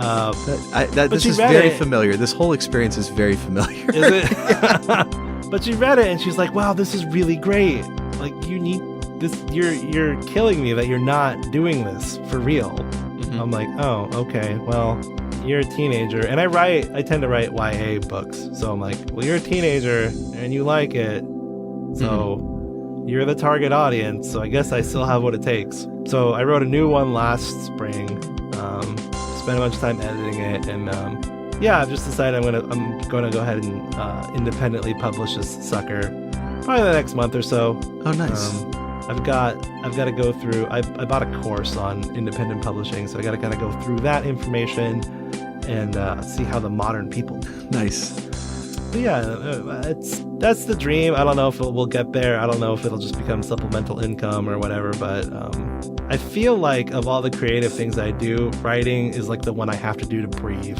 this is very familiar. This whole experience is very familiar. Is it? But she read it and she's like, wow, this is really great. Like, you need this. You're killing me that you're not doing this for real. Mm-hmm. I'm like, oh, okay. Well, you're a teenager. And I tend to write YA books. So I'm like, well, you're a teenager and you like it. So you're the target audience. So I guess I still have what it takes. So I wrote a new one last spring. Spent a bunch of time editing it. And I've just decided I'm gonna go ahead and independently publish this sucker probably the next month or so. Oh, nice. I've got to go through. I bought a course on independent publishing, so I got to kind of go through that information and see how the modern people do. Nice. But yeah, that's the dream. I don't know if we'll get there. I don't know if it'll just become supplemental income or whatever. But I feel like of all the creative things I do, writing is like the one I have to do to breathe.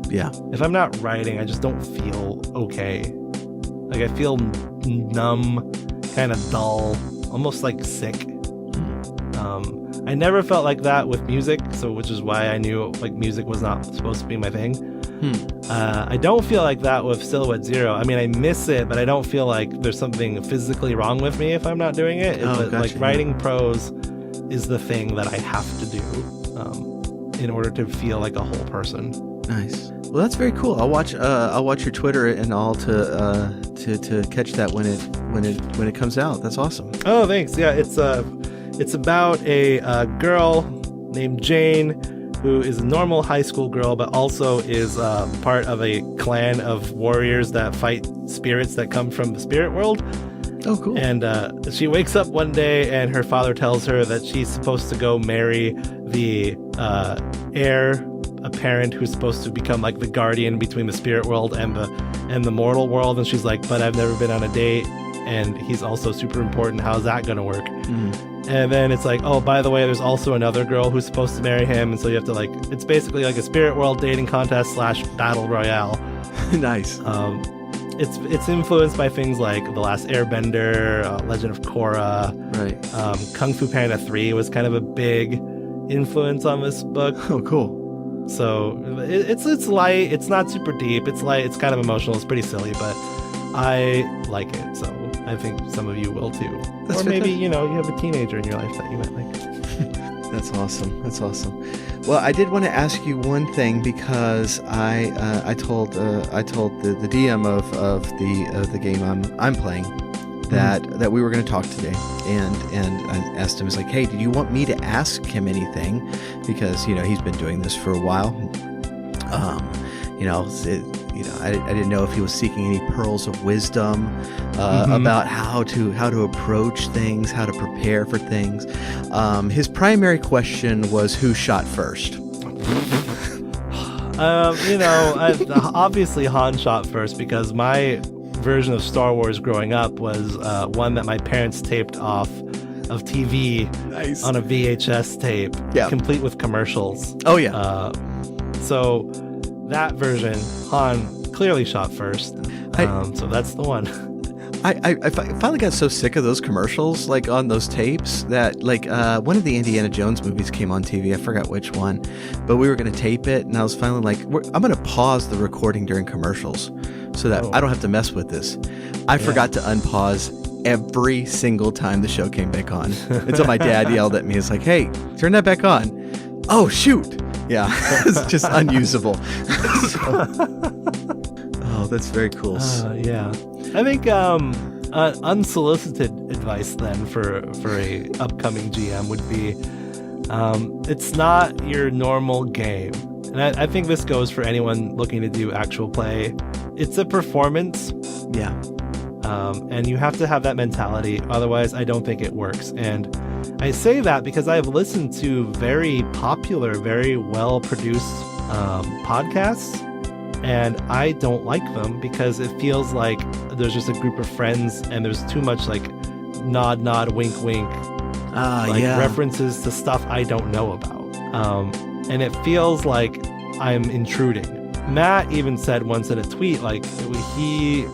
Yeah. If I'm not writing, I just don't feel okay. Like I feel numb, kind of dull, almost like sick. I never felt like that with music, which is why I knew like music was not supposed to be my thing. I don't feel like that with Silhouette Zero. I mean, I miss it, but I don't feel like there's something physically wrong with me if I'm not doing it. Gotcha, like writing prose is the thing that I have to do in order to feel like a whole person. Nice. Well, that's very cool. I'll watch your Twitter and all to catch that when it comes out. That's awesome. Oh, thanks. Yeah, it's about a girl named Jane who is a normal high school girl, but also is part of a clan of warriors that fight spirits that come from the spirit world. Oh, cool. And she wakes up one day and her father tells her that she's supposed to go marry the heir apparent who's supposed to become like the guardian between the spirit world and the mortal world. And she's like, but I've never been on a date and he's also super important. How's that going to work? And then it's like, oh, by the way, there's also another girl who's supposed to marry him, and so you have to like, it's basically like a Spirit World dating contest / battle royale. Nice. It's influenced by things like The Last Airbender, Legend of Korra. Right. Kung Fu Panda 3 was kind of a big influence on this book. Oh, cool. So it's light. It's not super deep. It's light. It's kind of emotional. It's pretty silly, but I like it. So I think some of you will too. That's or maybe, fantastic. you know, you have a teenager in your life that you might like. That's awesome. That's awesome. Well, I did want to ask you one thing because I told the DM of the game I'm playing that we were going to talk today, and I asked him, I was like, hey, did you want me to ask him anything, because you know he's been doing this for a while. I didn't know if he was seeking any pearls of wisdom about how to approach things, how to prepare for things. His primary question was who shot first. Obviously Han shot first, because my version of Star Wars growing up was one that my parents taped off of TV on a VHS tape, complete with commercials. Oh yeah. So that version, Han clearly shot first. So that's the one. I finally got so sick of those commercials, like on those tapes, that like one of the Indiana Jones movies came on TV. I forgot which one, but we were going to tape it, and I was finally like, I'm going to pause the recording during commercials so that I don't have to mess with this. I forgot to unpause every single time the show came back on until my dad yelled at me. It's like, hey, turn that back on. Oh, shoot. Yeah, it's just unusable. Oh, that's very cool. Yeah. I think unsolicited advice then for a upcoming GM would be, it's not your normal game. And I think this goes for anyone looking to do actual play. It's a performance. Yeah. And you have to have that mentality. Otherwise, I don't think it works. And I say that because I've listened to very popular, very well-produced podcasts, and I don't like them because it feels like there's just a group of friends and there's too much like nod, wink, references to stuff I don't know about. And it feels like I'm intruding. Matt even said once in a tweet, like he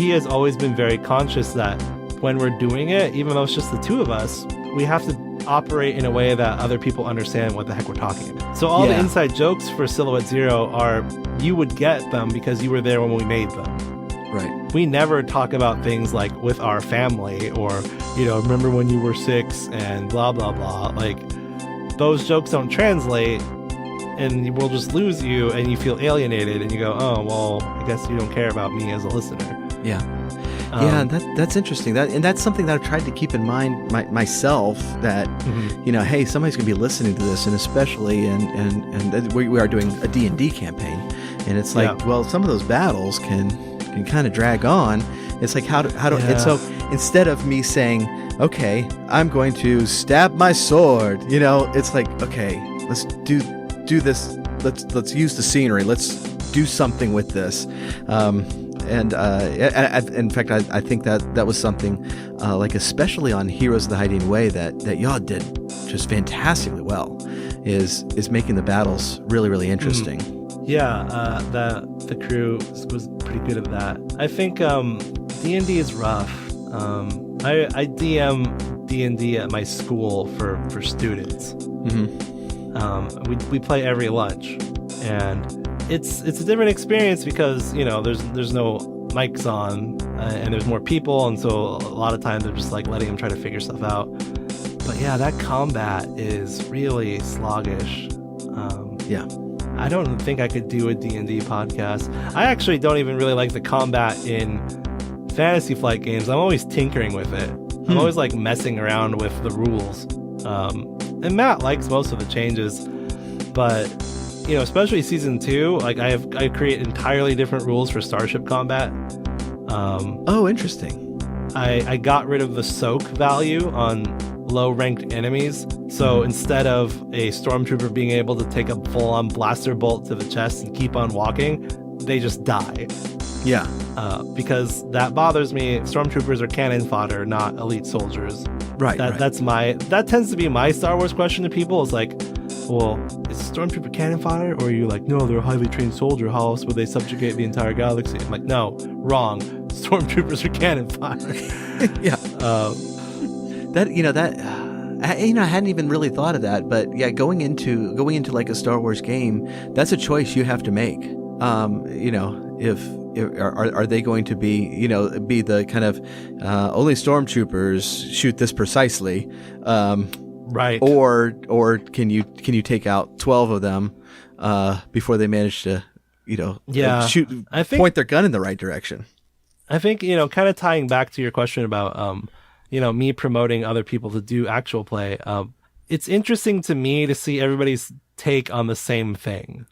has always been very conscious that when we're doing it, even though it's just the two of us, we have to operate in a way that other people understand what the heck we're talking about. So all the inside jokes for Silhouette Zero are, you would get them because you were there when we made them. Right. We never talk about things like with our family or, you know, remember when you were 6 and blah, blah, blah. Like, those jokes don't translate, and we'll just lose you and you feel alienated and you go, oh, well, I guess you don't care about me as a listener. Yeah. Yeah, that's interesting. That's something that I've tried to keep in mind myself, that, you know, hey, somebody's going to be listening to this, and especially, and we are doing a D&D campaign, and it's like, well, some of those battles can kind of drag on. It's like, how do and so instead of me saying, okay, I'm going to stab my sword, you know, it's like, okay, let's do this. Let's use the scenery. Let's do something with this. In fact, I think that was something like, especially on Heroes of the Hiding Way, that y'all did just fantastically well, is making the battles really, really interesting. Yeah, the crew was pretty good at that. I think D&D is rough. I DM D&D at my school for students. We play every lunch, and it's a different experience because, you know, there's no mics on, and there's more people, and so a lot of times they're just like letting them try to figure stuff out. But yeah, that combat is really sluggish. I don't think I could do a D&D podcast. I actually don't even really like the combat in Fantasy Flight games. I'm always tinkering with it. I'm always like messing around with the rules. And Matt likes most of the changes, but, you know, especially season 2, like I create entirely different rules for starship combat. Oh, interesting. I got rid of the soak value on low-ranked enemies. So instead of a stormtrooper being able to take a full-on blaster bolt to the chest and keep on walking, they just die. Yeah. Because that bothers me. Stormtroopers are cannon fodder, not elite soldiers. Right. That tends to be my Star Wars question to people. Is like, well, is Stormtrooper cannon fodder, or are you like, no, they're a highly trained soldier. How else would they subjugate the entire galaxy? I'm like, no, wrong. Stormtroopers are cannon fodder. Yeah. I hadn't even really thought of that, but yeah, going into like a Star Wars game, that's a choice you have to make. If are they going to be the kind of only stormtroopers shoot this precisely, right? Or can you take out 12 of them before they manage to point their gun in the right direction? I think kind of tying back to your question about me promoting other people to do actual play. It's interesting to me to see everybody's take on the same thing.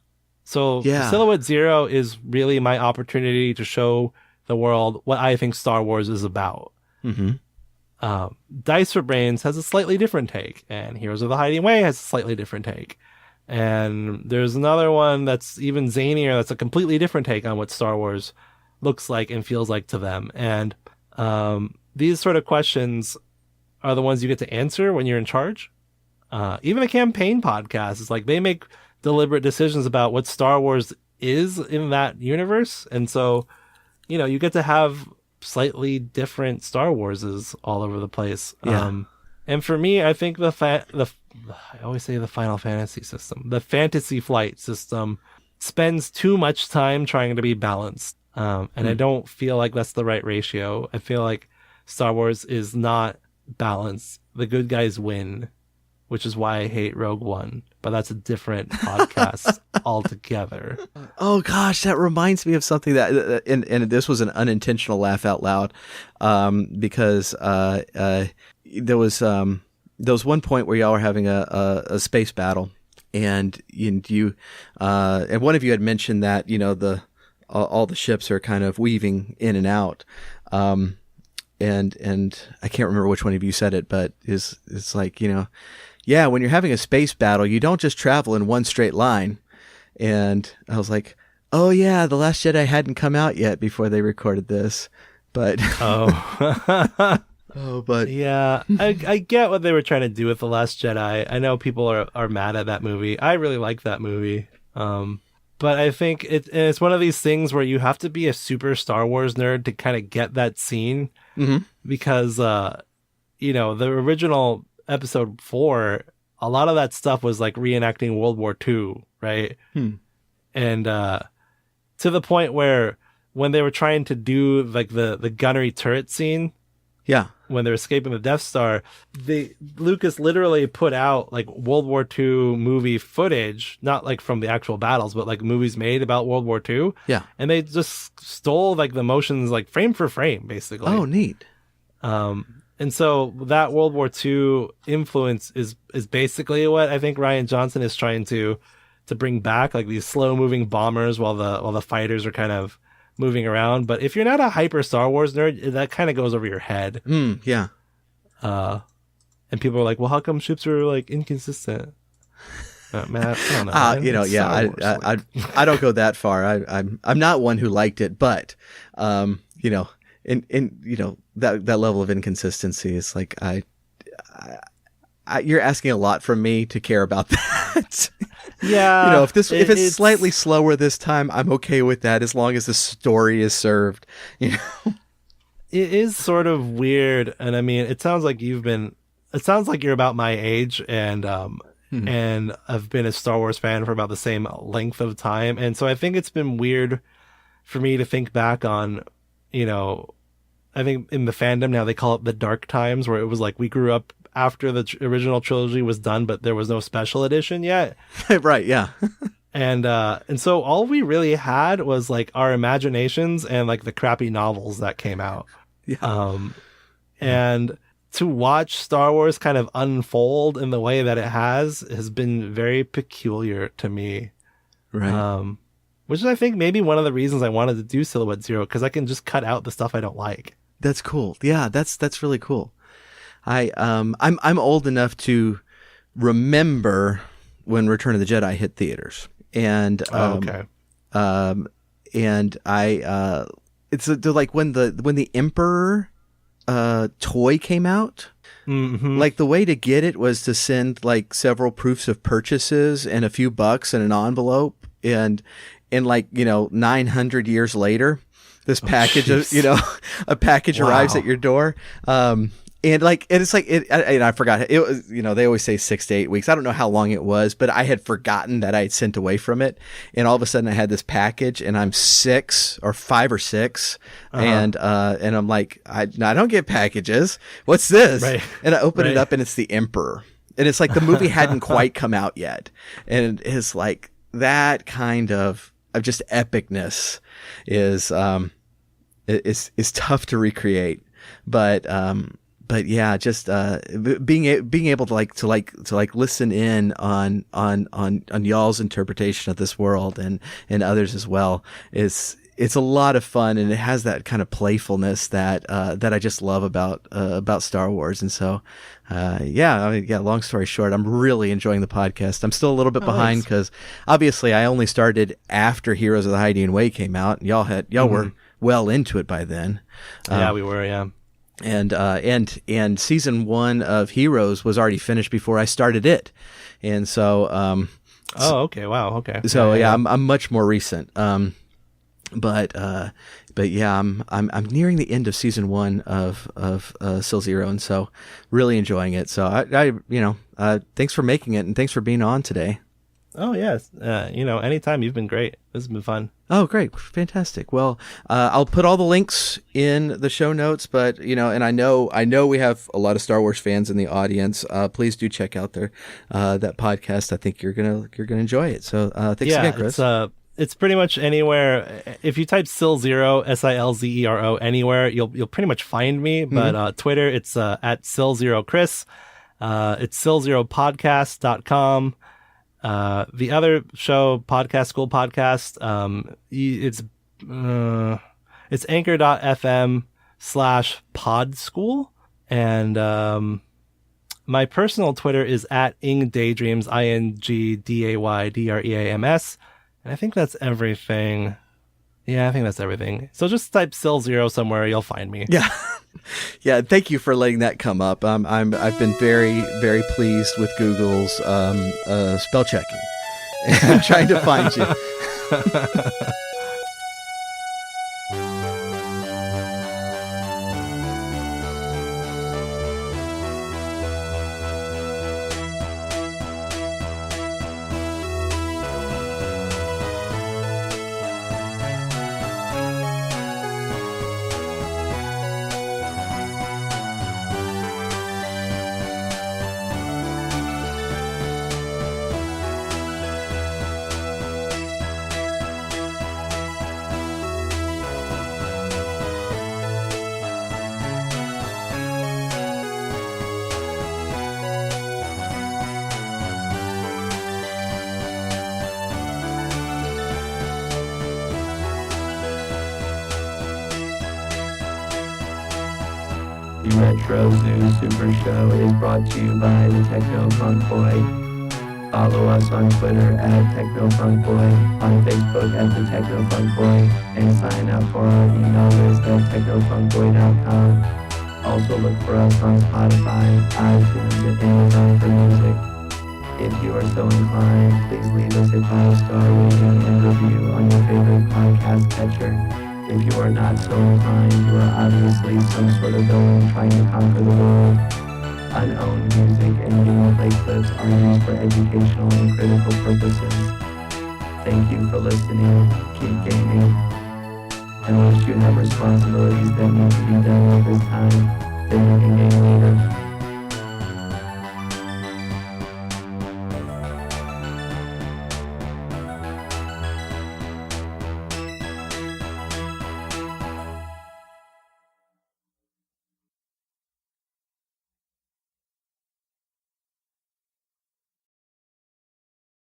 So Silhouette Zero is really my opportunity to show the world what I think Star Wars is about. Mm-hmm. Dice for Brains has a slightly different take, and Heroes of the Hiding Way has a slightly different take. And there's another one that's even zanier, that's a completely different take on what Star Wars looks like and feels like to them. And these sort of questions are the ones you get to answer when you're in charge. Even a campaign podcast is like, they make deliberate decisions about what Star Wars is in that universe. And so, you get to have slightly different Star Warses all over the place. Yeah. And for me, I think I always say the Final Fantasy system, the Fantasy Flight system spends too much time trying to be balanced. And I don't feel like that's the right ratio. I feel like Star Wars is not balanced. The good guys win, which is why I hate Rogue One. But that's a different podcast altogether. Oh gosh, that reminds me of something that, and this was an unintentional laugh out loud, because there was one point where y'all were having a space battle, and you and one of you had mentioned that all the ships are kind of weaving in and out, and I can't remember which one of you said it, but it's like yeah, when you're having a space battle, you don't just travel in one straight line. And I was like, oh yeah, The Last Jedi hadn't come out yet before they recorded this. But but yeah, I get what they were trying to do with The Last Jedi. I know people are mad at that movie. I really like that movie. But I think it's one of these things where you have to be a super Star Wars nerd to kind of get that scene. Mm-hmm. Because the original Episode 4, a lot of that stuff was like reenacting World War II, right? And to the point where when they were trying to do like the gunnery turret scene, when they're escaping the Death Star, Lucas literally put out like World War II movie footage, not like from the actual battles, but like movies made about World War II. Yeah, and they just stole like the motions like frame for frame, basically. Oh, neat. And so that World War II influence is basically what I think Rian Johnson is trying to bring back, like these slow moving bombers while the fighters are kind of moving around. But if you're not a hyper Star Wars nerd, that kind of goes over your head. Yeah. And people are like, well, how come ships are like inconsistent? Matt, I don't know. I don't go that far. I'm not one who liked it, but that level of inconsistency is like you're asking a lot from me to care about that. Yeah, if it's slightly slower this time, I'm okay with that as long as the story is served. It is sort of weird, and I mean, it sounds like you're about my age, and and I've been a Star Wars fan for about the same length of time, and so I think it's been weird for me to think back on, I think in the fandom now they call it the dark times, where it was like we grew up after the original trilogy was done, but there was no special edition yet. Right. Yeah. And so all we really had was like our imaginations and like the crappy novels that came out. Yeah. And to watch Star Wars kind of unfold in the way that it has been very peculiar to me. Right. Which is, I think, maybe one of the reasons I wanted to do Silhouette Zero, because I can just cut out the stuff I don't like. That's cool. Yeah, that's really cool. I'm old enough to remember when Return of the Jedi hit theaters, and and I it's like when the Emperor toy came out. Mm-hmm. Like the way to get it was to send like several proofs of purchases and a few bucks in an envelope, and 900 years later, this package a package arrives at your door. And I forgot it was, they always say 6 to 8 weeks. I don't know how long it was, but I had forgotten that I had sent away from it. And all of a sudden I had this package and I'm 5 or 6. And I'm like, I don't get packages. What's this? Right. And I open it up and it's the Emperor. And it's like the movie hadn't quite come out yet. And it's like that kind of just epicness is tough to recreate. But yeah, just being able to listen in on y'all's interpretation of this world and others as well it's a lot of fun, and it has that kind of playfulness that I just love about Star Wars. And so long story short, I'm really enjoying the podcast. I'm still a little bit behind because obviously I only started after Heroes of the Hydean Way came out, and y'all were well into it by then. Yeah, we were. Yeah. And season 1 of Heroes was already finished before I started it. And so, okay. Wow. Okay. So I'm much more recent. But yeah, I'm nearing the end of season 1 of Still Zero. And so really enjoying it. So I thanks for making it, and thanks for being on today. Oh yes. Anytime. You've been great. This has been fun. Oh, great. Fantastic. Well, I'll put all the links in the show notes, but, and I know we have a lot of Star Wars fans in the audience. Please do check out that podcast. I think you're going to enjoy it. So, thanks again, Chris. It's pretty much anywhere. If you type Sil Zero, SILZERO anywhere, you'll pretty much find me. But Twitter, it's at SilZeroChris. It's SilZeroPodcast.com. The other show, Podcast School Podcast, it's anchor.fm/podschool. And my personal Twitter is at ingdaydreams, INGDAYDREAMS. And I think that's everything. Yeah, I think that's everything. So just type Sil Zero somewhere, you'll find me. Yeah. Yeah, thank you for letting that come up. I've been very, very pleased with Google's spell checking. I'm trying to find you. The Retro Zoo Super Show is brought to you by the Techno Funk Boy. Follow us on Twitter at Techno Funk Boy, on Facebook at the Techno Funk Boy, and sign up for our email list at technofunkboy.com. Also look for us on Spotify, iTunes, and Amazon for music. If you are so inclined, please leave us a 5-star rating and review on your favorite podcast catcher. If you are not so inclined, you are obviously some sort of villain trying to conquer the world. Unowned music and gameplay clips are used for educational and critical purposes. Thank you for listening. Keep gaming. And once you have responsibilities that need to be done at this time, then you can game later.